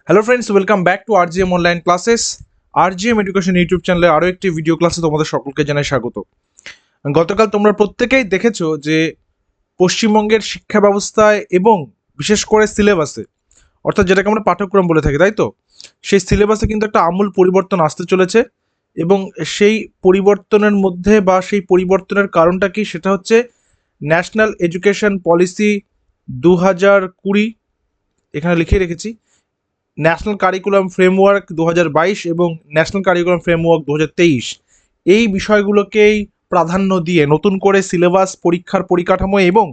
Hello friends, welcome back to RGM online classes. RGM education YouTube চ্যানেলে আরও একটি video ক্লাসে তোমাদের সকলকে জানাই স্বাগত। গতকাল তোমরা প্রত্যেকেই দেখেছো যে পশ্চিমবঙ্গের শিক্ষা ব্যবস্থায় এবং বিশেষ করে সিলেবাসে, অর্থাৎ যেটাকে আমরা পাঠ্যক্রম বলে থাকি, তাই তো? সেই সিলেবাসে কিন্তু একটা আমূল পরিবর্তন আসতে চলেছে এবং সেই পরিবর্তনের মধ্যে বা সেই পরিবর্তনের কারণটা কি, সেটা হচ্ছে ন্যাশনাল এডুকেশন পলিসি 2020, এখানে লিখে রেখেছি, ন্যাশনাল কারিকুলাম ফ্রেমওয়ার্ক 2022 এবং ন্যাশনাল কারিকুলাম ফ্রেমওয়ার্ক 2023, এই বিষয়গুলোকেই প্রাধান্য দিয়ে নতুন করে সিলেবাস, পরীক্ষার পরিকাঠামো এবং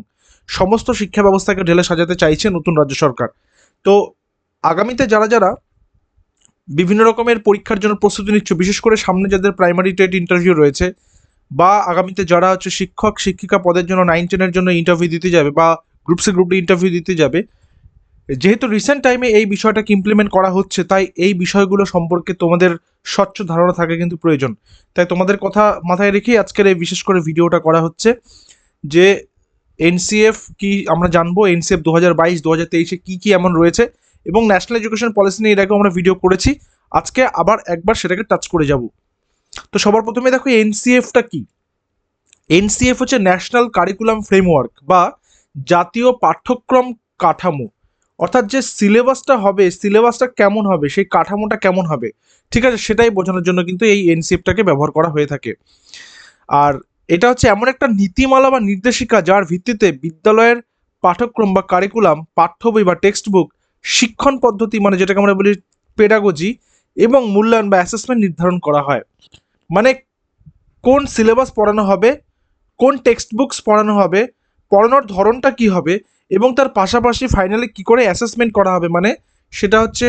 সমস্ত শিক্ষা ব্যবস্থাকে ঢেলে সাজাতে চাইছে নতুন রাজ্য সরকার। তো আগামীতে যারা যারা বিভিন্ন রকমের পরীক্ষার জন্য প্রস্তুতি নিচ্ছ, বিশেষ করে সামনে যাদের প্রাইমারি টেট ইন্টারভিউ রয়েছে, বা আগামীতে যারা হচ্ছে শিক্ষক শিক্ষিকা পদের জন্য 9-10-এর জন্য ইন্টারভিউ দিতে যাবে বা group C group D interview দিতে যাবে, যেহেতু রিসেন্ট টাইমে এই বিষয়টাকে ইমপ্লিমেন্ট করা হচ্ছে, তাই এই বিষয়গুলো সম্পর্কে তোমাদের স্বচ্ছ ধারণা থাকা কিন্তু প্রয়োজন। তাই তোমাদের কথা মাথায় রেখেই আজকের এই বিশেষ করে ভিডিওটা করা হচ্ছে যে এনসিএফ কি আমরা জানবো, এনসিএফ 2022 2023-এ কী কী এমন রয়েছে, এবং ন্যাশনাল এডুকেশন পলিসি নিয়ে এর আগেও আমরা ভিডিও করেছি, আজকে আবার একবার সেটাকে টাচ করে যাব। তো সবার প্রথমে দেখো এনসিএফটা কি। এনসিএফ হচ্ছে ন্যাশনাল কারিকুলাম ফ্রেমওয়ার্ক বা জাতীয় পাঠ্যক্রম কাঠামো, অর্থাৎ যে সিলেবাসটা হবে, সিলেবাসটা কেমন হবে, সেই কাঠামোটা কেমন হবে, ঠিক আছে, সেটাই বোঝানোর জন্য কিন্তু এই এনসিএফটাকে ব্যবহার করা হয়ে থাকে। আর এটা হচ্ছে এমন একটা নীতিমালা বা নির্দেশিকা যার ভিত্তিতে বিদ্যালয়ের পাঠ্যক্রম বা কারিকুলাম, পাঠ্য বই বা টেক্সট বুক, শিক্ষণ পদ্ধতি মানে যেটাকে আমরা বলি পেডাগজি, এবং মূল্যায়ন বা অ্যাসেসমেন্ট নির্ধারণ করা হয়। মানে কোন সিলেবাস পড়ানো হবে, কোন টেক্সট বুকস পড়ানো হবে, পড়ানোর ধরনটা কি হবে, এবং তার পাশাপাশি ফাইনালি কি করে অ্যাসেসমেন্ট করা হবে, মানে সেটা হচ্ছে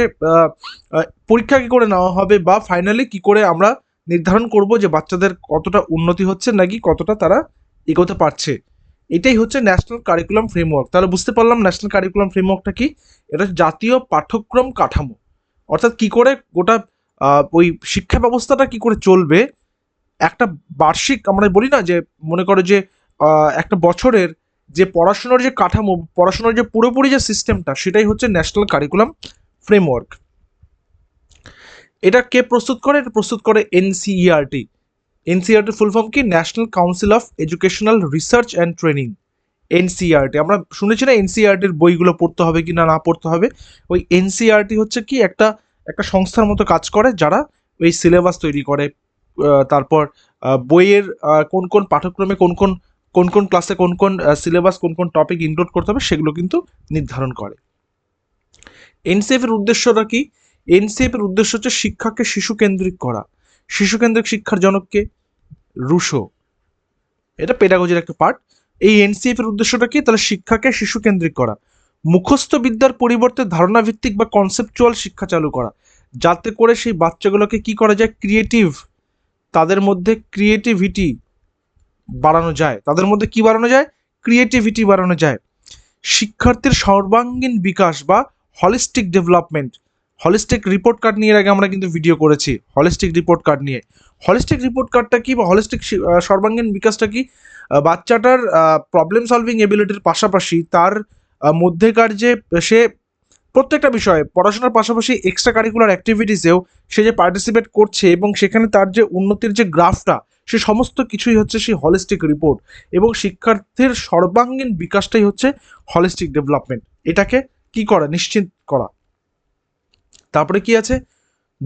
পরীক্ষা কি করে নেওয়া হবে, বা ফাইনালি কি করে আমরা নির্ধারণ করব যে বাচ্চাদের কতটা উন্নতি হচ্ছে নাকি কতটা তারা এগোতে পারছে। এটাই হচ্ছে ন্যাশনাল কারিকুলাম ফ্রেমওয়ার্ক। তাহলে বুঝতে পারলাম ন্যাশনাল কারিকুলাম ফ্রেমওয়ার্কটা কি। এটা জাতীয় পাঠ্যক্রম কাঠামো, অর্থাৎ কি করে গোটা ওই শিক্ষা ব্যবস্থাটা কি করে চলবে। একটা বার্ষিক আমরা বলি না যে, মনে করো যে একটা বছরের যে পড়াশোনার যে কাঠামো, পড়াশোনার যে পুরোপুরি যে সিস্টেমটা, সেটাই হচ্ছে ন্যাশনাল কারিকুলাম ফ্রেমওয়ার্ক। এটা কে প্রস্তুত করে? এটা প্রস্তুত করে এনসিইআরটি। এনসিইআরটি ফুল ফর্ম কি? National council of educational research and training. NCERT আমরা শুনেছি না, এনসিইআরটির বইগুলো পড়তে হবে কি না না পড়তে হবে। ওই এনসিইআরটি হচ্ছে কি একটা একটা সংস্থার মতো কাজ করে, যারা ওই সিলেবাস তৈরি করে, তারপর বইয়ের কোন কোন পাঠ্যক্রমে কোন কোন কোন কোন ক্লাসে কোন কোন সিলেবাস, কোন কোন টপিক ইনক্লুড করতে হবে, সেগুলো কিন্তু নির্ধারণ করে। এনসিএফ এর উদ্দেশ্যটা কি? এনসিএফ এর উদ্দেশ্য হচ্ছে শিক্ষাকে শিশু কেন্দ্রিক করা। শিশু কেন্দ্রিক শিক্ষার জনককে রুশো, এটা পেডাগজির একটা পার্ট। এই এনসিএফ এর উদ্দেশ্যটা কি? তাহলে শিক্ষাকে শিশু কেন্দ্রিক করা, মুখস্থ বিদ্যার পরিবর্তে ধারণা ভিত্তিক বা কনসেপচুয়াল শিক্ষা চালু করা, যাতে করে সেই বাচ্চাগুলোকে কি করা যায়, ক্রিয়েটিভ, তাদের মধ্যে ক্রিয়েটিভিটি বাড়ানো যায়, তাদের মধ্যে কি বাড়ানো যায়, ক্রিয়েটিভিটি বাড়ানো যায়। শিক্ষার্থীর সর্বাঙ্গীন বিকাশ বা holistic development. Holistic report card নিয়ে আগে আমরা কিন্তু ভিডিও করেছি, হলিস্টিক রিপোর্ট কার্ড নিয়ে। হলিস্টিক রিপোর্ট কার্ডটা কি বা হলিস্টিক সর্বাঙ্গীন বিকাশটা কি? বাচ্চাটার প্রবলেম সলভিং এবিলিটির পাশাপাশি তার মধ্যেকার যে সে প্রত্যেকটা বিষয়ে পড়াশোনার পাশাপাশি এক্সট্রা কারিকুলার অ্যাক্টিভিটিসেও সে যে পার্টিসিপেট করছে, এবং সেখানে তার যে উন্নতির যে গ্রাফটা, সে সমস্ত কিছুই হচ্ছে সেই হলিস্টিক রিপোর্ট। এবং শিক্ষার্থীর সর্বাঙ্গীন বিকাশটাই হচ্ছে হলিস্টিক ডেভেলপমেন্ট। এটাকে কি করা, নিশ্চিত করা। তারপরে কি আছে?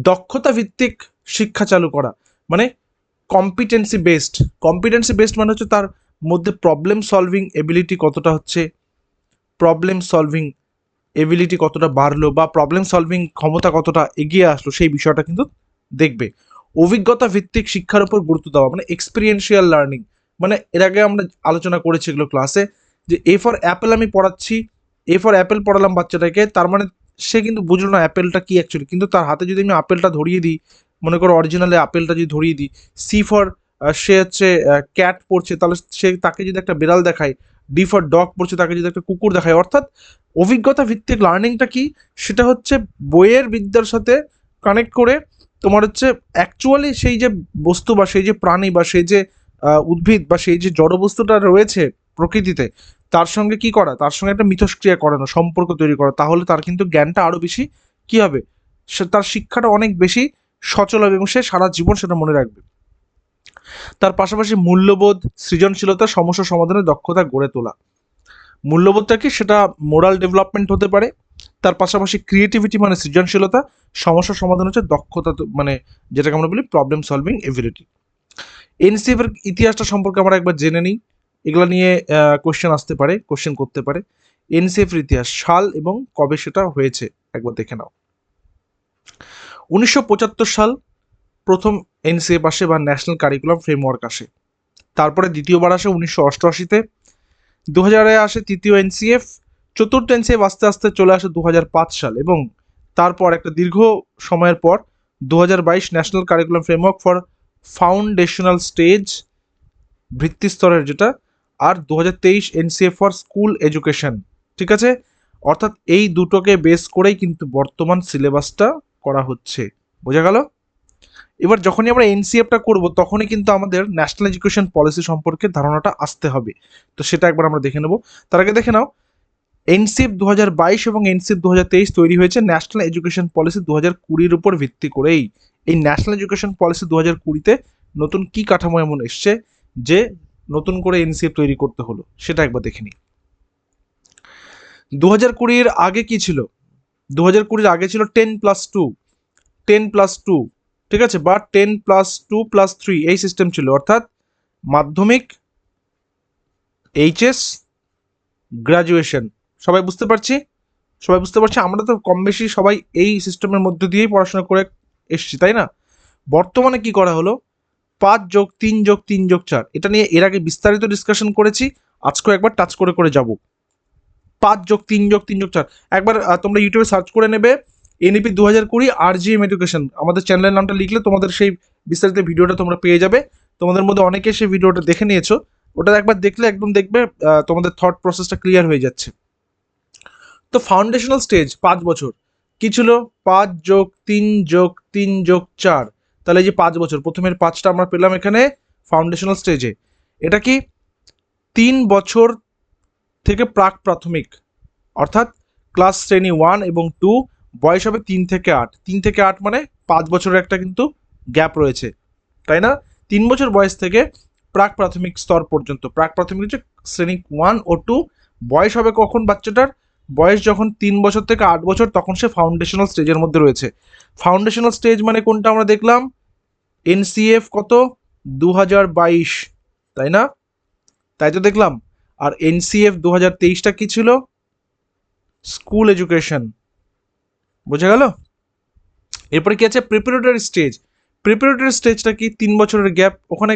দক্ষতা ভিত্তিক শিক্ষা চালু করা, মানে কম্পিটেন্সি বেসড। কম্পিটেন্সি বেসড মানে হচ্ছে তার মধ্যে প্রবলেম সলভিং এবিলিটি কতটা হচ্ছে, প্রবলেম সলভিং এবিলিটি কতটা বাড়লো, বা প্রবলেম সলভিং ক্ষমতা কতটা এগিয়ে আসলো, সেই বিষয়টা কিন্তু দেখবে। অভিজ্ঞতা ভিত্তিক শিক্ষার উপর গুরুত্ব দেওয়া, মানে এক্সপিরিয়েন্সিয়াল লার্নিং। মানে এর আগে আমরা আলোচনা করেছি এগুলো ক্লাসে, যে এ ফর অ্যাপেল আমি পড়াচ্ছি, এ ফর অ্যাপেল পড়ালাম বাচ্চাটাকে, তার মানে সে কিন্তু বুঝলো না অ্যাপেলটা কি অ্যাকচুয়ালি, কিন্তু তার হাতে যদি আমি আপেলটা ধরিয়ে দিই, মনে করো অরিজিনালে আপেলটা যদি ধরিয়ে দিই, সি ফর সে হচ্ছে ক্যাট পড়ছে, তাহলে সে তাকে যদি একটা বিড়াল দেখায়, ডি ফর ডগ পড়ছে, তাকে যদি একটা কুকুর দেখায়। অর্থাৎ অভিজ্ঞতা ভিত্তিক লার্নিংটা কি, সেটা হচ্ছে বইয়ের বিদ্যার সাথে কানেক্ট করে তোমার হচ্ছে অ্যাকচুয়ালি সেই যে বস্তু বা সেই যে প্রাণী বা সেই যে উদ্ভিদ বা সেই যে জড় বস্তুটা রয়েছে প্রকৃতিতে, তার সঙ্গে কি করা, তার সঙ্গে একটা মিথস্ক্রিয়া করানো, সম্পর্ক তৈরি করা, তাহলে তার কিন্তু জ্ঞানটা আরও বেশি কি হবে, তার শিক্ষাটা অনেক বেশি সচল হবে এবং সে সারা জীবন সেটা মনে রাখবে। তার পাশাপাশি মূল্যবোধ, সৃজনশীলতা, সমস্যা সমাধানের দক্ষতা গড়ে তোলা। মূল্যবোধটা কি, সেটা মোরাল ডেভেলপমেন্ট হতে পারে। তার পাশাপাশি ক্রিয়েটিভিটি মানে সৃজনশীলতা, সমস্যা সমাধান হচ্ছে দক্ষতা, মানে যেটাকে আমরা বলি প্রবলেম সলভিং এবিলিটি। এনসিএফ এর ইতিহাসটা সম্পর্কে আমরা একবার জেনে নিই, এগুলো নিয়ে কোশ্চেন আসতে পারে, কোশ্চেন করতে পারে। এনসিএফ এর ইতিহাস, সাল এবং কবে সেটা হয়েছে একবার দেখে নাও। 1975 সাল প্রথম এনসিএফ আসে বা ন্যাশনাল কারিকুলাম ফ্রেমওয়ার্ক আসে। তারপরে দ্বিতীয়বার আসে 1988-তে, 2000-এ আসে তৃতীয় এনসিএফ, চতুর্থ এনসিএফ আস্তে আস্তে চলে আসে 2005 সাল, এবং তারপর একটা দীর্ঘ সময়ের পর 2022 national curriculum framework for foundational stage, ভিত্তি স্তরের যেটা, আর 2023 এনসিএফ ফর স্কুল এডুকেশন। ঠিক আছে, অর্থাৎ এই দুটোকে বেস করেই কিন্তু বর্তমান সিলেবাসটা করা হচ্ছে। বোঝা গেল? এবার যখনই আমরা এনসিএফটা করব তখনই কিন্তু আমাদের ন্যাশনাল এডুকেশন পলিসি সম্পর্কে ধারণাটা আসতে হবে। তো সেটা একবার আমরা দেখে নেব। তার আগে দেখে নাও, এনসিএফ 2022 এবং এনসিএফ 2023 তৈরি হয়েছে ন্যাশনাল এডুকেশন পলিসি 2020-র উপর ভিত্তি করেই। এই ন্যাশনাল এডুকেশন পলিসি 2020-তে নতুন কি কাঠামো এমন এসছে যে নতুন করে এনসিএফ তৈরি করতে হলো, সেটা একবার দেখে নিই। 2020-র আগে কি ছিল? 2020-র আগে ছিল 10+2, 10+2, ঠিক আছে, বা 10+2+3 এই সিস্টেম ছিল, অর্থাৎ মাধ্যমিক, এইচএস, গ্রাজুয়েশন। সবাই বুঝতে পারছি? সবাই বুঝতে পারছি? আমরা তো কম বেশি সবাই এই সিস্টেমের মধ্যে দিয়েই পড়াশোনা করে এসছি, তাই না? বর্তমানে কি করা হলো, 5+3+3+4, এটা নিয়ে এর আগে বিস্তারিত ডিসকাশন করেছি, আজকেও একবার টাচ করে করে যাব। 5+3+3+4 একবার তোমরা ইউটিউবে সার্চ করে নেবে, এনইপি 2020 আরজিএম এডুকেশন, আমাদের চ্যানেলের নামটা লিখলে তোমাদের সেই বিস্তারিত ভিডিওটা তোমরা পেয়ে যাবে। তোমাদের মধ্যে অনেকে সেই ভিডিওটা দেখে নিয়েছো, ওটা একবার দেখলে একদম দেখবে তোমাদের থট প্রসেসটা ক্লিয়ার হয়ে যাচ্ছে। তো ফাউন্ডেশনাল স্টেজ 5 বছর কি ছিল, 5+3+3+4, তাহলে এই যে 5 বছর, প্রথমের 5টা আমরা পেলাম এখানে ফাউন্ডেশনাল স্টেজে। এটা কি 3 বছর থেকে প্রাক প্রাথমিক, অর্থাৎ ক্লাস শ্রেণী 1 এবং 2, বয়স হবে 3 থেকে 8, 3 থেকে 8 মানে 5 বছরের একটা কিন্তু গ্যাপ রয়েছে, তাই না? 3 বছর বয়স থেকে প্রাক প্রাথমিক স্তর পর্যন্ত, প্রাক প্রাথমিক হচ্ছে শ্রেণী 1 ও 2, বয়স হবে কখন বাচ্চাটার, বয়স যখন 3 বছর থেকে 8 বছর, তখন সে ফাউন্ডেশনাল স্টেজের মধ্যে রয়েছে। ফাউন্ডেশনাল স্টেজ মানে কোনটা আমরা দেখলাম, এনসিএফ কত 2022, তাই না? তাই তো দেখলাম। আর এনসিএফ 2023টা কি ছিল, স্কুল এডুকেশন। বোঝা গেল? এরপরে কি আছে, প্রিপারেটরি স্টেজ। প্রিপারেটরি স্টেজটা কি, 3 বছরের গ্যাপ, ওখানে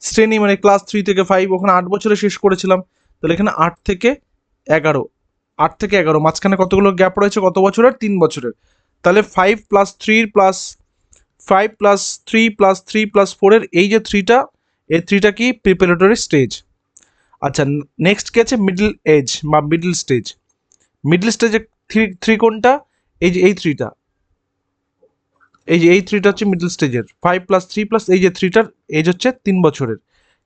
শ্রেণী মানে ক্লাস 3 থেকে 5, ওখানে 8 বছরে শেষ করেছিলাম, তাহলে এখানে 8 থেকে 11, 8 থেকে 11 মাঝখানে কতগুলো গ্যাপ রয়েছে, কত বছরের, 3 বছরের, তাহলে 5+3+4 এর এই যে 3টা, এই 3টা কি প্রিপারেটরি স্টেজ। আচ্ছা, নেক্সট কি আছে, মিডল এজ বা মিডল স্টেজ। মিডল স্টেজে থ্রি কোনটা, এই যে এই 3টা, এই যে এই 3টা হচ্ছে মিডল স্টেজের, 5+3+ এই যে 3টার এজ হচ্ছে 3 বছরের।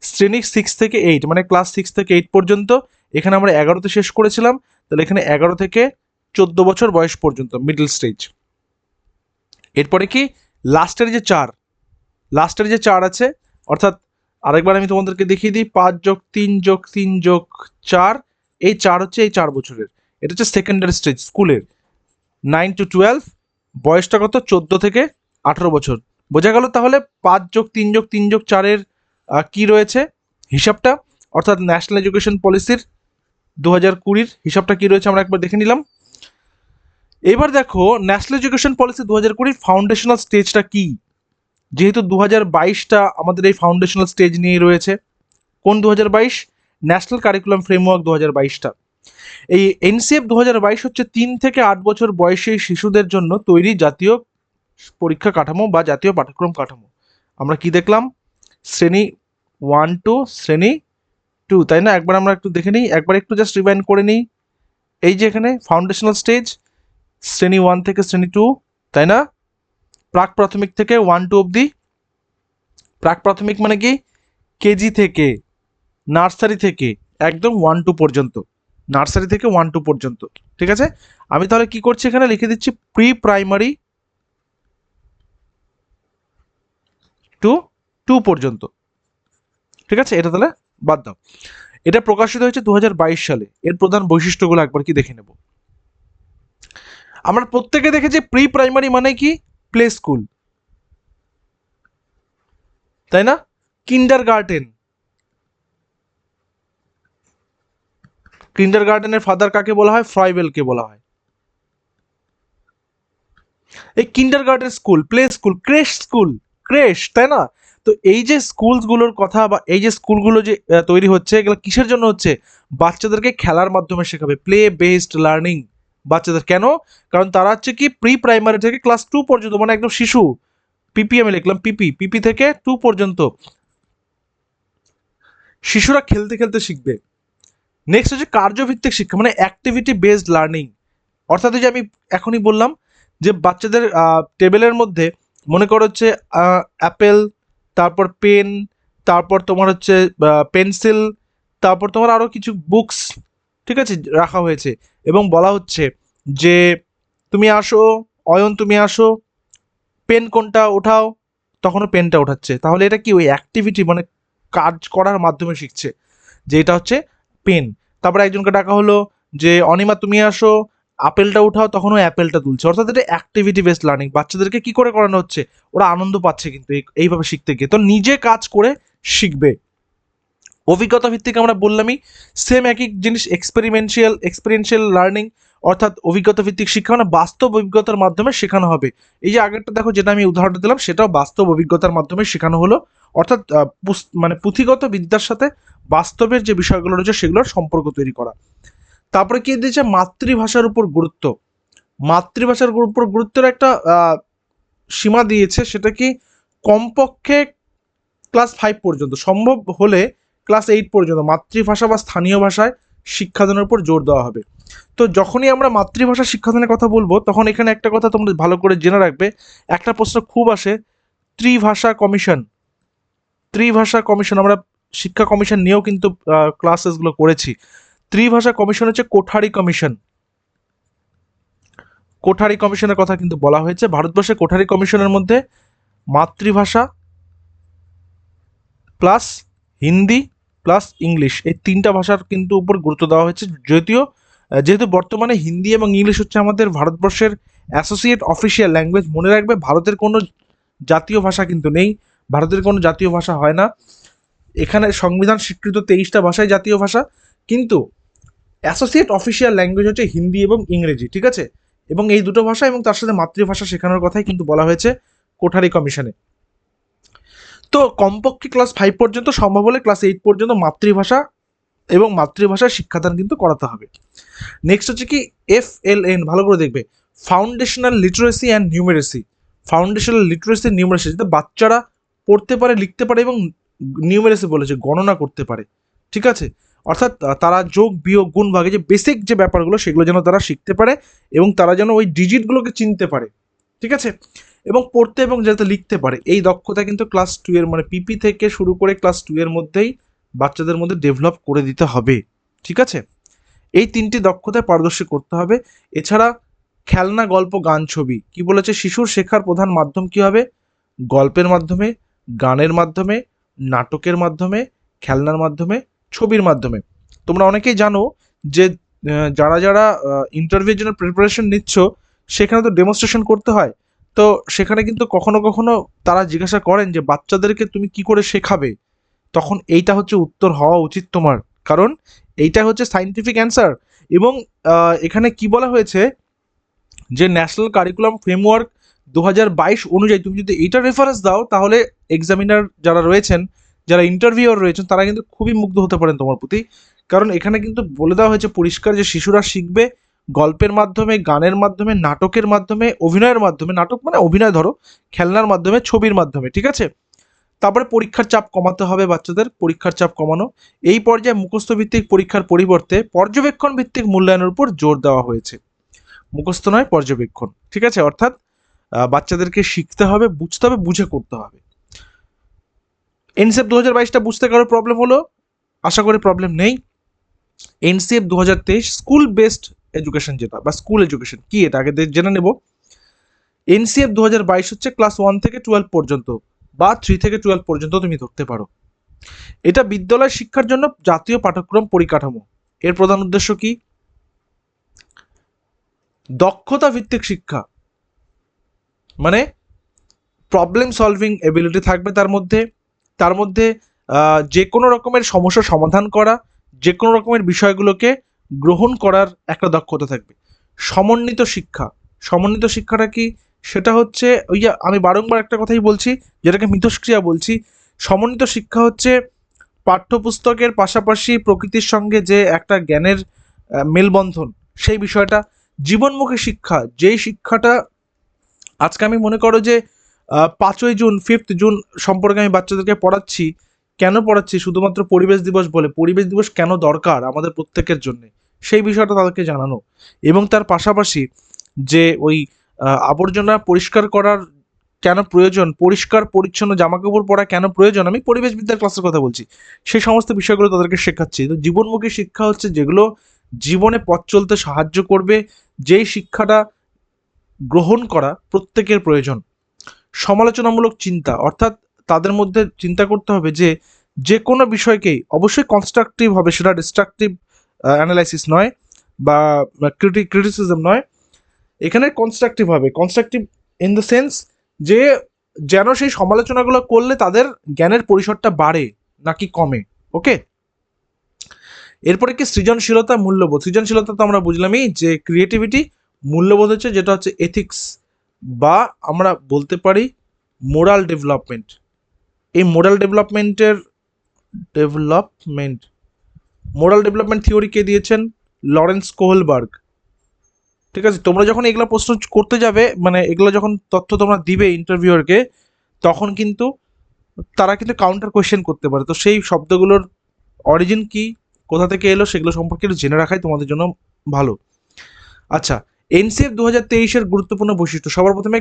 শ্রেণী 6 থেকে 8 মানে ক্লাস 6 থেকে 8 পর্যন্ত, এখানে আমরা 11তে শেষ করেছিলাম, তাহলে এখানে 11 থেকে 14 বছর বয়স পর্যন্ত মিডল স্টেজ। এরপরে কি লাস্টের যে 4, লাস্টের যে 4 আছে, অর্থাৎ আরেকবার আমি তোমাদেরকে দেখিয়ে দিই, 5+3+3+4, এই 4 হচ্ছে এই 4 বছরের, এটা হচ্ছে সেকেন্ডারি স্টেজ স্কুলের। 9 to 12 বয়সটা কত, 14 থেকে 18 বছর। বোঝা গেল? তাহলে 5+3+3+4-এর কি রয়েছে হিসাবটা, অর্থাৎ ন্যাশনাল এডুকেশন পলিসির 2020-র হিসাবটা কি রয়েছে আমরা একবার দেখে নিলাম। এবার দেখো ন্যাশনাল এডুকেশন পলিসি 2020 ফাউন্ডেশনাল স্টেজটা কি, যেহেতু 2022টা আমাদের এই ফাউন্ডেশনাল স্টেজ নিয়ে রয়েছে। কোন 2022? ন্যাশনাল কারিকুলাম ফ্রেমওয়ার্ক 2022টা। এই এনসিএফ 2022 হচ্ছে 3 থেকে 8 বছর বয়সী শিশুদের জন্য তৈরি জাতীয় পরীক্ষা কাঠামো বা জাতীয় পাঠ্যক্রম কাঠামো। আমরা কি দেখলাম, শ্রেণী 1 টু শ্রেণী 2, তাই না? একবার আমরা একটু দেখে নিই, একবার একটু জাস্ট রিভাইন্ড করে নিই। এই যে এখানে ফাউন্ডেশনাল স্টেজ, শ্রেণী 1 থেকে শ্রেণী 2, তাই না? প্রাক প্রাথমিক থেকে 1-2 অবধি। প্রাক প্রাথমিক মানে কি, কেজি থেকে, নার্সারি থেকে একদম 1-2 পর্যন্ত, নার্সারি থেকে 1-2 পর্যন্ত, ঠিক আছে? আমি তাহলে কি করছি, এখানে লিখে দিচ্ছি প্রি প্রাইমারি টু 2 পর্যন্ত। ঠিক আছে, এটা তাহলে বাদ দাও। এটা প্রকাশিত হয়েছে 2022 সালে। এর প্রধান বৈশিষ্ট্যগুলো একবার কি দেখে নেব। আমরা প্রত্যেকে দেখেছি প্রি প্রাইমারি মানে কি, প্লে স্কুল, তাই না? কিন্ডার গার্ডেন, কিন্ডার গার্ডেনের ফাদার কাকে বলা হয়, ফ্রাইবেলকে বলা হয়। এই kindergarten school, play school, creche, তাই না? তো এই যে স্কুলগুলোর কথা বা এই যে স্কুলগুলো যে তৈরি হচ্ছে, এগুলো কিসের জন্য হচ্ছে? বাচ্চাদেরকে খেলার মাধ্যমে শেখাবে, প্লে বেসড লার্নিং বাচ্চাদের। কেন? কারণ তারা হচ্ছে কি প্রি প্রাইমারি থেকে ক্লাস 2 পর্যন্ত, মানে একদম শিশু, পিপি আমি লিখলাম, পিপি থেকে 2 পর্যন্ত শিশুরা খেলতে খেলতে শিখবে। নেক্সট হচ্ছে কার্যভিত্তিক শিক্ষা, মানে অ্যাক্টিভিটি বেসড লার্নিং। অর্থাৎ এই যে আমি এখনই বললাম যে বাচ্চাদের টেবিলের মধ্যে মনে করো হচ্ছে অ্যাপেল, তারপর পেন, তারপর তোমার হচ্ছে পেন্সিল, তারপর তোমার আরও কিছু বুকস, ঠিক আছে, রাখা হয়েছে এবং বলা হচ্ছে যে তুমি আসো অয়ন, তুমি আসো, পেন কোনটা ওঠাও, তখনও পেনটা ওঠাচ্ছে। তাহলে এটা কি ওই অ্যাক্টিভিটি, মানে কাজ করার মাধ্যমে শিখছে, যে এটা হচ্ছে পেন। তারপরে একজনকে ডাকা হলো যে অনিমা তুমি আসো, আপেলটা উঠাও, তখন ওই অ্যাপেলটা তুলছে। অর্থাৎ এটা অ্যাক্টিভিটি বেসড লার্নিং। বাচ্চাদেরকে কি করে করানো হচ্ছে, ওরা আনন্দ পাচ্ছে কিন্তু এইভাবে শিখতে গিয়ে, তো নিজে কাজ করে শিখবে। অভিজ্ঞতা ভিত্তিক আমরা বললামই, সেম একই জিনিস, এক্সপেরিয়েন্সিয়াল লার্নিং, অর্থাৎ অভিজ্ঞতা ভিত্তিক শিক্ষা মানে বাস্তব অভিজ্ঞতার মাধ্যমে শেখানো হবে। এই যে আগেরটা দেখো যেটা আমি উদাহরণটা দিলাম, সেটাও বাস্তব অভিজ্ঞতার মাধ্যমে শেখানো হলো। অর্থাৎ মানে পুঁথিগত বিদ্যার সাথে বাস্তবের যে বিষয়গুলো রয়েছে সেগুলোর সম্পর্ক তৈরি করা। তারপরে কি দিয়েছে, মাতৃভাষার উপর গুরুত্ব। মাতৃভাষার উপর গুরুত্বের একটা সীমা দিয়েছে, সেটা কি, কমপক্ষে ক্লাস 5 পর্যন্ত, সম্ভব হলে ক্লাস 8 পর্যন্ত মাতৃভাষা বা স্থানীয় ভাষায় শিক্ষাদানের উপর জোর দেওয়া হবে। তো যখনই আমরা মাতৃভাষা শিক্ষাদানের কথা বলবো, তখন এখানে একটা কথা তোমরা ভালো করে জেনে রাখবে। একটা প্রশ্ন খুব আসে, ত্রিভাষা কমিশন। ত্রিভাষা কমিশন আমরা শিক্ষা কমিশন নিয়েও কিন্তু ক্লাসেসগুলো করেছি। ত্রিভাষা কমিশন হচ্ছে কোঠারি কমিশন। কোঠারি কমিশনের কথা কিন্তু বলা হয়েছে। ভারতবর্ষে কোঠারি কমিশনের মধ্যে মাতৃভাষা প্লাস হিন্দি প্লাস ইংলিশ, এই তিনটা ভাষার কিন্তু উপর গুরুত্ব দেওয়া হয়েছে। যদিও যেহেতু বর্তমানে হিন্দি এবং ইংলিশ হচ্ছে আমাদের ভারতবর্ষের অ্যাসোসিয়েট অফিসিয়াল ল্যাঙ্গুয়েজ। মনে রাখবে, ভারতের কোনো জাতীয় ভাষা কিন্তু নেই, ভারতের কোনো জাতীয় ভাষা হয় না। এখানে সংবিধান স্বীকৃত 23টা ভাষাই জাতীয় ভাষা, কিন্তু অ্যাসোসিয়েট অফিসিয়াল ল্যাঙ্গুয়েজ হচ্ছে হিন্দি এবং ইংরেজি, ঠিক আছে? এবং এই দুটো ভাষা এবং তার সাথে মাতৃভাষা শেখানোর কথাই কিন্তু বলা হয়েছে কোঠারি কমিশনে। তো কমপক্ষে ক্লাস 5 পর্যন্ত, সম্ভব হলে ক্লাস 8 পর্যন্ত মাতৃভাষা এবং মাতৃভাষার শিক্ষাদান কিন্তু করাতে হবে। নেক্সট হচ্ছে কি, FLN, ভালো করে দেখবে, foundational literacy and numeracy. Foundational literacy numeracy, যাতে বাচ্চারা পড়তে পারে, লিখতে পারে এবং নিউমেরেসি বলেছে গণনা করতে পারে, ঠিক আছে? অর্থাৎ তারা যোগ বিয়োগ গুণ ভাগে যে বেসিক যে ব্যাপারগুলো, সেগুলো যেন তারা শিখতে পারে এবং তারা যেন ওই ডিজিটগুলোকে চিনতে পারে, ঠিক আছে? এবং পড়তে এবং যাতে লিখতে পারে, এই দক্ষতা কিন্তু ক্লাস 2 এর, মানে পিপি থেকে শুরু করে ক্লাস 2 এর মধ্যেই বাচ্চাদের মধ্যে ডেভেলপ করে দিতে হবে, ঠিক আছে? এই তিনটি দক্ষতায় পারদর্শী করতে হবে। এছাড়া খেলনা, গল্প, গান, ছবি, কি বলেছে, শিশুর শেখার প্রধান মাধ্যম কি হবে? গল্পের মাধ্যমে, গানের মাধ্যমে, নাটকের মাধ্যমে, খেলনার মাধ্যমে, ছবির মাধ্যমে। তোমরা অনেকেই জানো যে যারা যারা ইন্টারভিউর জন্য প্রিপারেশন নিচ্ছ, সেখানে তো ডেমনস্ট্রেশন করতে হয়। তো সেখানে কিন্তু কখনো কখনো তারা জিজ্ঞাসা করেন যে বাচ্চাদেরকে তুমি কি করে শেখাবে, তখন এইটা হচ্ছে উত্তর হওয়া উচিত তোমার, কারণ এইটা হচ্ছে সাইন্টিফিক অ্যান্সার। এবং এখানে কি বলা হয়েছে, যে ন্যাশনাল কারিকুলাম ফ্রেমওয়ার্ক 2022 অনুযায়ী তুমি যদি এইটা রেফারেন্স দাও, তাহলে এক্সামিনার যারা রয়েছেন, যারা ইন্টারভিউয়ার রয়েছেন, তারা কিন্তু খুবই মুগ্ধ হতে পারেন তোমার প্রতি। কারণ এখানে কিন্তু বলে দেওয়া হয়েছে পরিষ্কার যে শিশুরা শিখবে গল্পের মাধ্যমে, গানের মাধ্যমে, নাটকের মাধ্যমে, অভিনয়ের মাধ্যমে, নাটক মানে অভিনয় ধরো, খেলনার মাধ্যমে, ছবির মাধ্যমে, ঠিক আছে? তারপরে পরীক্ষার চাপ কমাতে হবে বাচ্চাদের, পরীক্ষার চাপ কমানো। এই পর্যায়ে মুখস্থ ভিত্তিক পরীক্ষার পরিবর্তে পর্যবেক্ষণ ভিত্তিক মূল্যায়নের উপর জোর দেওয়া হয়েছে। মুখস্থ নয়, পর্যবেক্ষণ, ঠিক আছে? অর্থাৎ বাচ্চাদেরকে শিখতে হবে, বুঝতে হবে, বুঝে করতে হবে। এনসিএফ 2022টা বুঝতে কারো প্রবলেম হলো? আশা করি প্রবলেম নেই। এনসিএফ 2023 স্কুল বেসড এডুকেশন যেটা বা স্কুল এডুকেশন কি এটা আগে জেনে নেব। এনসিএফ 2022 হচ্ছে ক্লাস 1 থেকে 12 পর্যন্ত বা 3 থেকে 12 পর্যন্ত তুমি ধরতে পারো। এটা বিদ্যালয় শিক্ষার জন্য জাতীয় পাঠ্যক্রম পরিকাঠামো। এর প্রধান উদ্দেশ্য কি? দক্ষতা ভিত্তিক শিক্ষা, মানে প্রবলেম সলভিং এবিলিটি থাকবে তার মধ্যে যে কোনো রকমের সমস্যার সমাধান করা, যে কোনো রকমের বিষয়গুলোকে গ্রহণ করার একটা দক্ষতা থাকবে। সমন্বিত শিক্ষাটা কি? সেটা হচ্ছে ওই যে আমি বারংবার একটা কথাই বলছি, যেটাকে মিথস্ক্রিয়া বলছি। সমন্বিত শিক্ষা হচ্ছে পাঠ্যপুস্তকের পাশাপাশি প্রকৃতির সঙ্গে যে একটা জ্ঞানের মেলবন্ধন, সেই বিষয়টা। জীবনমুখী শিক্ষা, যেই শিক্ষাটা আজকে আমি মনে করো যে 5ই জুন 5th জুন সম্পর্কে আমি বাচ্চাদেরকে পড়াচ্ছি। কেন পড়াচ্ছি? শুধুমাত্র পরিবেশ দিবস বলে। পরিবেশ দিবস কেন দরকার আমাদের প্রত্যেকের জন্য, সেই বিষয়টা তাদেরকে জানানো। এবং তার পাশাপাশি যে ওই আবর্জনা পরিষ্কার করার কেন প্রয়োজন, পরিষ্কার পরিচ্ছন্ন জামাকাপড় পরা কেন প্রয়োজন, আমি পরিবেশবিদ্যার ক্লাসের কথা বলছি, সেই সমস্ত বিষয়গুলো তাদেরকে শেখাচ্ছি। তো জীবনমুখী শিক্ষা হচ্ছে যেগুলো জীবনে পথ চলতে সাহায্য করবে, যেই শিক্ষাটা গ্রহণ করা প্রত্যেকের প্রয়োজন। সমালোচনামূলক চিন্তা, অর্থাৎ তাদের মধ্যে চিন্তা করতে হবে যে যে কোনো বিষয়কেই অবশ্যই কনস্ট্রাকটিভ হবে, সেটা ডিস্ট্রাকটিভ অ্যানালাইসিস নয় বা ক্রিটিসিজম নয়, এখানে কনস্ট্রাকটিভ হবে। কনস্ট্রাকটিভ ইন দ্য সেন্স যে যেন সেই সমালোচনাগুলো করলে তাদের জ্ঞানের পরিসরটা বাড়ে নাকি কমে। ওকে, এরপরে কি সৃজনশীলতা, মূল্যবোধ। সৃজনশীলতা তো আমরা বুঝলামই যে ক্রিয়েটিভিটি, মূল্যবোধ হচ্ছে যেটা হচ্ছে এথিক্স বা আমরা বলতে পারি মোরাল ডেভেলপমেন্ট। এই মোরাল ডেভেলপমেন্ট থিওরি কে দিয়েছেন? Lawrence Kohlberg. ঠিক আছে, তোমরা যখন এগুলো প্রশ্ন করতে যাবে, মানে এগুলো যখন তথ্য তোমরা দিবে ইন্টারভিউয়ারকে, তখন কিন্তু তারা কিন্তু কাউন্টার কোয়েশ্চেন করতে পারে। তো সেই শব্দগুলোর অরিজিন কি, কোথা থেকে এলো, সেগুলো সম্পর্কে একটু জেনে রাখাই তোমাদের জন্য ভালো। আচ্ছা, এনসিএফ 2023-এর গুরুত্বপূর্ণ বৈশিষ্ট্য। সবার প্রথমে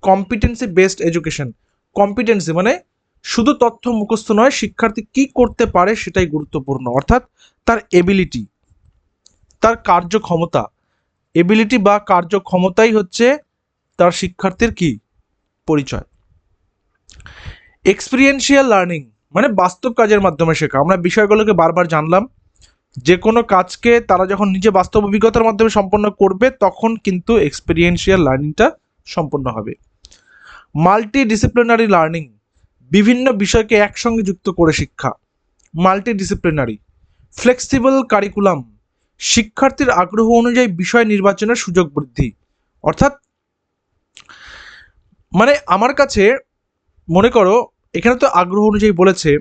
কম্পিটেন্সি বেসড এডুকেশন। কম্পিটেন্সি মানে শুধু তথ্য মুখস্থ নয়, শিক্ষার্থী কি করতে পারে সেটাই গুরুত্বপূর্ণ, অর্থাৎ তার এবিলিটি, তার কার্যক্ষমতা। এবিলিটি বা কার্যক্ষমতাই হচ্ছে তার শিক্ষার্থীর কি পরিচয়। এক্সপিরিয়েন্সিয়াল লার্নিং মানে বাস্তব কাজের মাধ্যমে শেখা। আমরা বিষয়গুলোকে বারবার জানলাম, যে কোনো কাজকে তারা যখন নিজে বাস্তব অভিজ্ঞতার মাধ্যমে সম্পন্ন করবে, তখন কিন্তু এক্সপিরিয়েন্সিয়াল লার্নিংটা সম্পন্ন হবে। মাল্টি ডিসিপ্লিনারি লার্নিং, বিভিন্ন বিষয়কে একসঙ্গে যুক্ত করে শিক্ষা। Multi disciplinary. ফ্লেক্সিবল কারিকুলাম, শিক্ষার্থীর আগ্রহ অনুযায়ী বিষয় নির্বাচনের সুযোগ বৃদ্ধি। অর্থাৎ মানে আমার কাছে মনে করো, এখানে তো আগ্রহ অনুযায়ী বলেছে,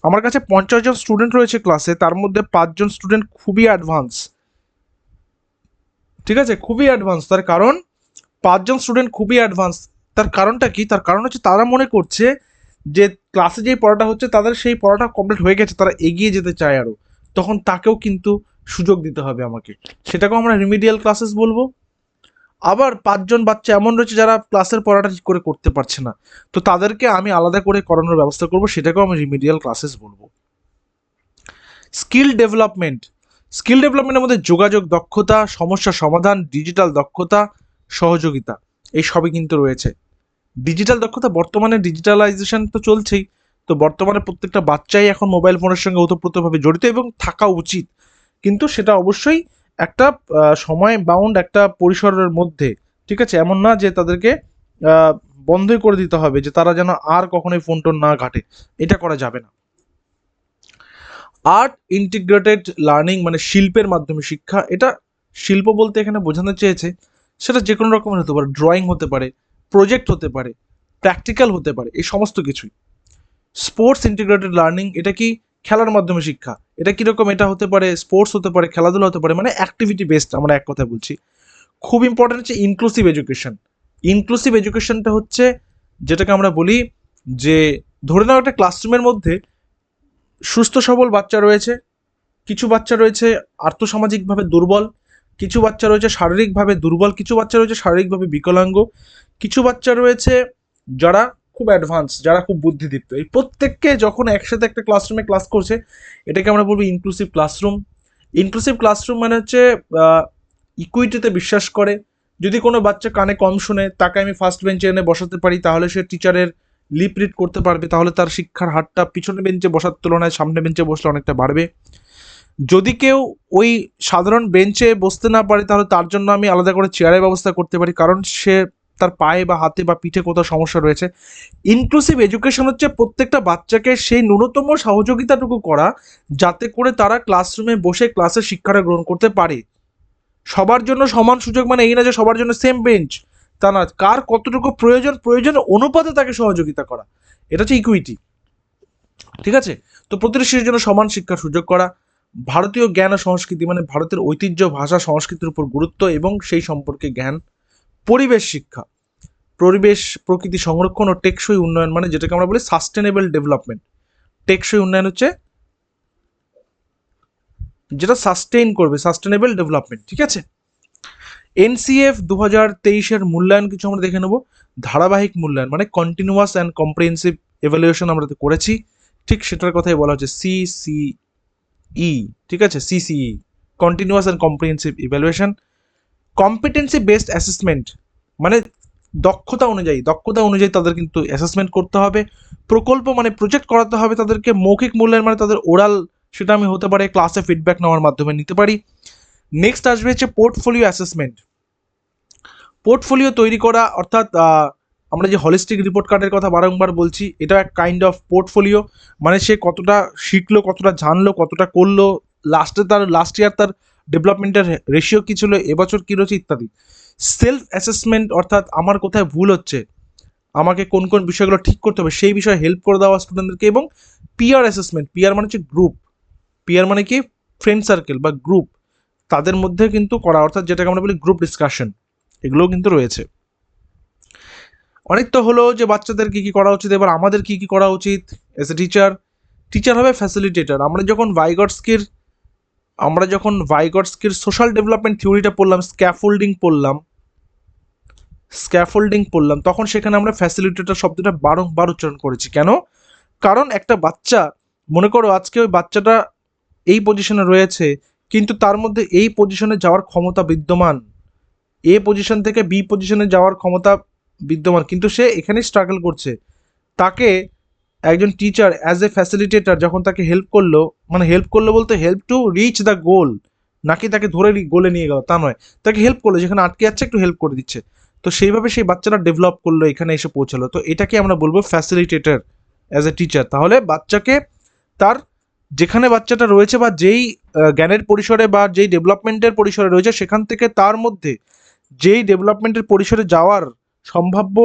আমার কাছে 50 জন স্টুডেন্ট রয়েছে ক্লাসে, তার মধ্যে 5 জন স্টুডেন্ট খুবই অ্যাডভান্স। ঠিক আছে, খুবই অ্যাডভান্স। তার কারণ 5 জন স্টুডেন্ট খুবই অ্যাডভান্স, তার কারণটা কি? তার কারণ হচ্ছে তারা মনে করছে যে ক্লাসে যেই পড়াটা হচ্ছে তাদের সেই পড়াটা কমপ্লিট হয়ে গেছে, তারা এগিয়ে যেতে চায় আরও। তখন তাকেও কিন্তু সুযোগ দিতে হবে আমাকে, সেটাকেও আমরা রিমিডিয়াল ক্লাসেস বলবো। আবার 5 জন বাচ্চা এমন রয়েছে যারা ক্লাসের পড়াটা ঠিক করে করতে পারছে না, তো তাদেরকে আমি আলাদা করে করানোর ব্যবস্থা করব, সেটাকেও আমি রিমিডিয়াল ক্লাসেস বলবো। স্কিল ডেভেলপমেন্টের মধ্যে যোগাযোগ দক্ষতা, সমস্যা সমাধান, ডিজিটাল দক্ষতা, সহযোগিতা, এই সবই কিন্তু রয়েছে। ডিজিটাল দক্ষতা, বর্তমানে ডিজিটালাইজেশন তো চলছেই, তো বর্তমানে প্রত্যেকটা বাচ্চাই এখন মোবাইল ফোনের সঙ্গে ওতপ্রোতভাবে জড়িত এবং থাকা উচিত, কিন্তু সেটা অবশ্যই একটা সময় বাউন্ড একটা পরিসরের মধ্যে। ঠিক আছে, এমন না যে তাদেরকে বন্ধই করে দিতে হবে, যে তারা যেন আর কখনোই ফোন টোন না ঘাটে, এটা করা যাবে না। আর্ট ইন্টিগ্রেটেড লার্নিং মানে শিল্পের মাধ্যমে শিক্ষা। এটা শিল্প বলতে এখানে বোঝানো চেয়েছে সেটা যে কোনো রকমের হতে পারে, ড্রয়িং হতে পারে, প্রজেক্ট হতে পারে, প্র্যাকটিক্যাল হতে পারে, এই সমস্ত কিছুই। স্পোর্টস ইন্টিগ্রেটেড লার্নিং, এটা কি? খেলার মাধ্যমে শিক্ষা। এটা কীরকম? এটা হতে পারে স্পোর্টস, হতে পারে খেলাধুলা, হতে পারে, মানে অ্যাক্টিভিটি বেসড, আমরা এক কথা বলছি। খুব ইম্পর্টেন্ট হচ্ছে ইনক্লুসিভ এডুকেশন। ইনক্লুসিভ এডুকেশনটা হচ্ছে যেটাকে আমরা বলি যে, ধরে নাও একটা ক্লাসরুমের মধ্যে সুস্থ সবল বাচ্চা রয়েছে, কিছু বাচ্চা রয়েছে আর্থসামাজিকভাবে দুর্বল, কিছু বাচ্চা রয়েছে শারীরিকভাবে দুর্বল, কিছু বাচ্চা রয়েছে শারীরিকভাবে বিকলাঙ্গ, কিছু বাচ্চা রয়েছে যারা খুব অ্যাডভান্স, যারা খুব বুদ্ধিদীপ্ত। এই প্রত্যেককে যখন একসাথে একটা ক্লাসরুমে ক্লাস করছে, এটাকে আমরা বলবো ইনক্লুসিভ ক্লাসরুম। ইনক্লুসিভ ক্লাসরুম মানে হচ্ছে ইকুইটিতে বিশ্বাস করে। যদি কোনো বাচ্চা কানে কম শোনে, তাকে আমি ফার্স্ট বেঞ্চে এনে বসাতে পারি, তাহলে সে টিচারের লিপ রিড করতে পারবে, তাহলে তার শিক্ষার হারটা পিছনে বেঞ্চে বসার তুলনায় সামনে বেঞ্চে বসলে অনেকটা বাড়বে। যদি কেউ ওই সাধারণ বেঞ্চে বসতে না পারে, তাহলে তার জন্য আমি আলাদা করে চেয়ারের ব্যবস্থা করতে পারি, কারণ সে তার পায়ে বা হাতে বা পিঠে কোথাও সমস্যা রয়েছে। ইনক্লুসিভ এডুকেশন হচ্ছে প্রত্যেকটা বাচ্চাকে সেই ন্যূনতম সহযোগিতাটুকু করা, যাতে করে তারা ক্লাসরুমে বসে ক্লাসের শিক্ষাটা গ্রহণ করতে পারে। সবার জন্য সমান সুযোগ মানে এই না যে সবার জন্য সেম বেঞ্চ, তা না। কার কতটুকু প্রয়োজন অনুপাতে তাকে সহযোগিতা করা, এটা হচ্ছে ইকুইটি। ঠিক আছে? তো প্রতিটি শিশুর জন্য সমান শিক্ষার সুযোগ করা, ভারতীয় জ্ঞান ও সংস্কৃতি মানে ভারতের ঐতিহ্য, ভাষা, সংস্কৃতির উপর গুরুত্ব এবং সেই সম্পর্কে জ্ঞান, পরিবেশ শিক্ষা, পরিবেশ প্রকৃতি সংরক্ষণ ও টেকসই উন্নয়ন মানে যেটাকে আমরা বলি সাস্টেনেবল ডেভেলপমেন্ট। টেকসই উন্নয়ন হচ্ছে যেটা সাস্টেইন করবে, সাস্টেনেবল ডেভেলপমেন্ট। ঠিক আছে? এনসিএফ 2023-এর মূল্যায়ন কিছু আমরা দেখে নেব। ধারাবাহিক মূল্যায়ন মানে কন্টিনিউয়াস অ্যান্ড কম্প্রিহেন্সিভ এভালুয়েশন আমরা তো করেছি, ঠিক সেটার কথাই বলা হচ্ছে সিসিই। ঠিক আছে? CCE, continuous and comprehensive evaluation. Competency based assessment মানে দক্ষতা অনুযায়ী তাদের কিন্তু অ্যাসেসমেন্ট করতে হবে। প্রকল্প মানে প্রজেক্ট করাতে হবে তাদেরকে। মৌখিক মূল্যায়ন মানে তাদের ওরাল, সেটা আমি হতে পারে ক্লাসে ফিডব্যাক নেওয়ার মাধ্যমে নিতে পারি। নেক্সট আসবে হচ্ছে পোর্টফোলিও অ্যাসেসমেন্ট। পোর্টফোলিও তৈরি করা, অর্থাৎ আমরা যে হলিস্টিক রিপোর্ট কার্ডের কথা বারংবার বলছি, এটা এক কাইন্ড অফ পোর্টফোলিও। মানে সে কতটা শিখলো, কতটা জানলো, কতটা করলো, লাস্ট ইয়ার তার ডেভেলপমেন্টের রেশিও কী ছিল, এবছর কী রয়েছে ইত্যাদি। সেলফ অ্যাসেসমেন্ট অর্থাৎ আমার কোথায় ভুল হচ্ছে, আমাকে কোন কোন বিষয়গুলো ঠিক করতে হবে, সেই বিষয়ে হেল্প করে দেওয়া স্টুডেন্টদেরকে। এবং পিয়ার অ্যাসেসমেন্ট, পিয়ার মানে হচ্ছে গ্রুপ, পিয়ার মানে কি ফ্রেন্ড সার্কেল বা গ্রুপ, তাদের মধ্যে কিন্তু করা, অর্থাৎ যেটাকে আমরা বলি গ্রুপ ডিসকাশন, এগুলোও কিন্তু রয়েছে। অনেক তো হলো যে বাচ্চাদের কী কী করা উচিত, এবার আমাদের কী কী করা উচিত এজ এ টিচার হবে ফ্যাসিলিটেটর। আমরা যখন ভাইগটস্কির সোশ্যাল ডেভেলপমেন্ট থিওরিটা পড়লাম, স্ক্যাফোল্ডিং পড়লাম, তখন সেখানে আমরা ফ্যাসিলিটেটর শব্দটা বারংবার উচ্চারণ করেছি। কেন? কারণ একটা বাচ্চা, মনে করো আজকে ওই বাচ্চাটা এই পজিশনে রয়েছে, কিন্তু তার মধ্যে এই পজিশনে যাওয়ার ক্ষমতা বিদ্যমান, এ পজিশন থেকে বি পজিশনে যাওয়ার ক্ষমতা বিদ্যমান, কিন্তু সে এখানে স্ট্রাগল করছে। তাকে একজন টিচার অ্যাজ এ ফ্যাসিলিটেটর যখন তাকে হেল্প করলো, মানে হেল্প করলো বলতে হেল্প টু রিচ দ্য গোল, নাকি তাকে ধরে গোলে নিয়ে গেল তা নয়, তাকে হেল্প করলো, যেখানে আটকে যাচ্ছে একটু হেল্প করে দিচ্ছে। তো সেইভাবে সেই বাচ্চাটা ডেভেলপ করলো, এখানে এসে পৌঁছালো। তো এটাকে আমরা বলবো ফ্যাসিলিটেটর অ্যাজ এ টিচার। তাহলে বাচ্চাকে তার যেখানে বাচ্চাটা রয়েছে বা যেই জ্ঞানের পরিসরে বা যেই ডেভেলপমেন্টের পরিসরে রয়েছে, সেখান থেকে তার মধ্যে যেই ডেভেলপমেন্টের পরিসরে যাওয়ার সম্ভাব্য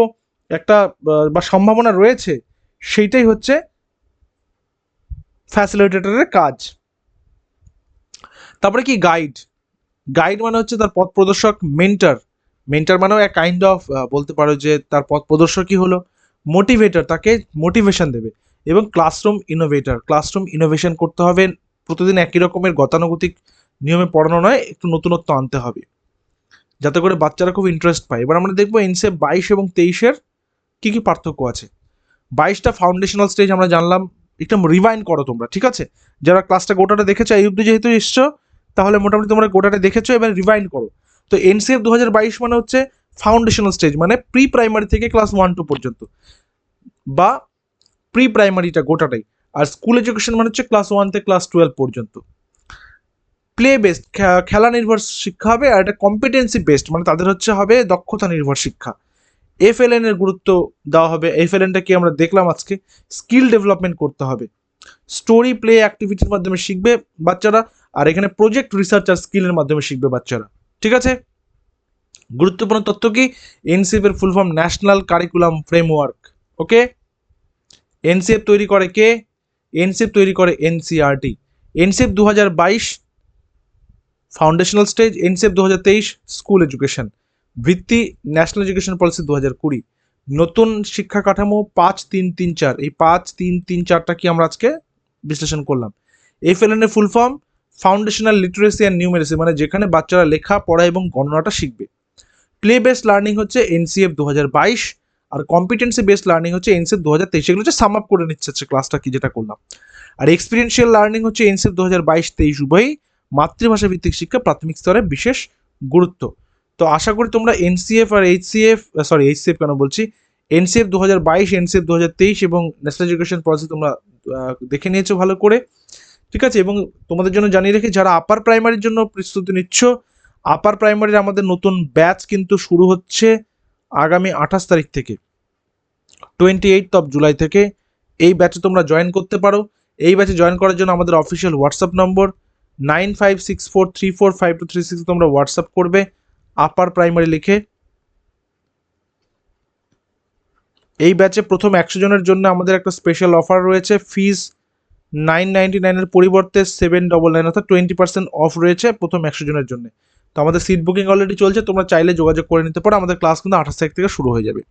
একটা বা সম্ভাবনা রয়েছে, সেইটাই হচ্ছে ফ্যাসিলিটেটরের কাজ। তারপরে কি গাইড মানে হচ্ছে তার পথ প্রদর্শক। মেন্টার মানেও এক কাইন্ড অফ বলতে পারো যে তার পথ প্রদর্শকই হলো। মোটিভেটর, তাকে মোটিভেশন দেবে। এবং ক্লাসরুম ইনোভেশন করতে হবে। প্রতিদিন একই রকমের গতানুগতিক নিয়মে পড়ানো নয়, একটু নতুনত্ব আনতে হবে, যাতে করে বাচ্চারা খুব ইন্টারেস্ট পায়। এবার আমরা দেখবো এনসিএফ 22 এবং 23-এর কী কী পার্থক্য আছে। 22টা ফাউন্ডেশনাল স্টেজ আমরা জানলাম, একটু রিভাইন্ড করো তোমরা, ঠিক আছে? যারা ক্লাসটা গোটাটা দেখেছো, এই অবধি যেহেতু এসছো, তাহলে মোটামুটি তোমরা গোটাটা দেখেছো, এবার রিভাইন্ড করো। তো এনসিএফ 2022 মানে হচ্ছে ফাউন্ডেশনাল স্টেজ, মানে প্রি প্রাইমারি থেকে ক্লাস 1-2 পর্যন্ত, বা প্রি প্রাইমারিটা গোটাটাই। আর স্কুল এডুকেশন মানে হচ্ছে ক্লাস 1 থেকে ক্লাস 12 পর্যন্ত। প্লে বেসড, খেলা নির্ভর শিক্ষা হবে। আর এটা কম্পিটেন্সি বেসড, মানে তাদের হচ্ছে হবে দক্ষতা নির্ভর শিক্ষা। এফএলএন এর গুরুত্ব দেওয়া হবে। এফএলএনটা কি আমরা দেখলাম আজকে, স্কিল ডেভেলপমেন্ট করতে হবে। স্টোরি প্লে অ্যাক্টিভিটির মাধ্যমে শিখবে বাচ্চারা, আর এখানে প্রজেক্ট রিসার্চ আর স্কিলের মাধ্যমে শিখবে বাচ্চারা। ঠিক আছে? গুরুত্বপূর্ণ তথ্য কি, এনসিএফ এর full form national curriculum framework. Okay? NCF তৈরি করে কে? এনসিএফ তৈরি করে NCERT. NCF 2022 foundational stage, NCF 2023 school education. ভিত্তি ন্যাশনাল এডুকেশন পলিসি 2020। নতুন শিক্ষা কাঠামো 5-3-3-4, এই 5-3-3-4টা কি আমরা আজকে বিশ্লেষণ করলাম। এফএলএন এর full form foundational literacy and numeracy, মানে যেখানে বাচ্চারা লেখা পড়া এবং গণনাটা শিখবে। প্লে বেসড লার্নিং হচ্ছে এনসিএফ 2022, আর কম্পিটেন্সি বেসড লার্নিং হচ্ছে এনসিএফ 2023। এগুলো হচ্ছে সাম আপ করে নিচ্ছে হচ্ছে ক্লাসটা কি যেটা করলাম। আর এক্সপিরিয়েন্সিয়াল লার্নিং হচ্ছে এনসিএফ 2022-23 উভয়ই। মাতৃভাষা ভিত্তিক শিক্ষা প্রাথমিক স্তরে বিশেষ গুরুত্ব। তো আশা করি তোমরা এনসিএফ আর এইচসিএফ কেন বলছি, এনসিএফ 2022, এনসিএফ 2023 এবং ন্যাশনাল এডুকেশন পলিসি তোমরা দেখে নিয়েছো ভালো করে, ঠিক আছে। এবং তোমাদের জন্য জানিয়ে রেখে, যারা আপার প্রাইমারির জন্য প্রস্তুতি নিচ্ছ, আপার প্রাইমারির আমাদের নতুন ব্যাচ কিন্তু শুরু হচ্ছে আগামী 28 তারিখ থেকে, 28 জুলাই থেকে এই ব্যাচে তোমরা জয়েন করতে পারো। এই ব্যাচে জয়েন করার জন্য আমাদের অফিসিয়াল হোয়াটসঅ্যাপ নম্বর 9564345236 তোমরা হোয়াটসঅ্যাপ করবে আপার প্রাইমারি লিখে। এই ব্যাচে প্রথম 100 জনের জন্য আমাদের একটা স্পেশাল অফার রয়েছে, ফিজ 999 পরিবর্তে 799, অর্থাৎ 20% অফ রয়েছে প্রথম 100 জনের জন্য। তো আমাদের সিট বুকিং অলরেডি চলছে, তোমরা চাইলে যোগাযোগ করে নিতে পারো। আমাদের ক্লাস কিন্তু 28 তারিখ থেকে শুরু হয়ে যাবে।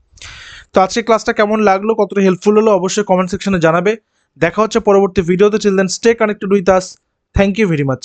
তো আজকে ক্লাসটা কেমন লাগলো, কতটা হেল্পফুল হলো, অবশ্যই কমেন্ট সেকশনে জানাবে। দেখা হচ্ছে পরবর্তী ভিডিওতে। Till then stay connected with us. Thank you very much.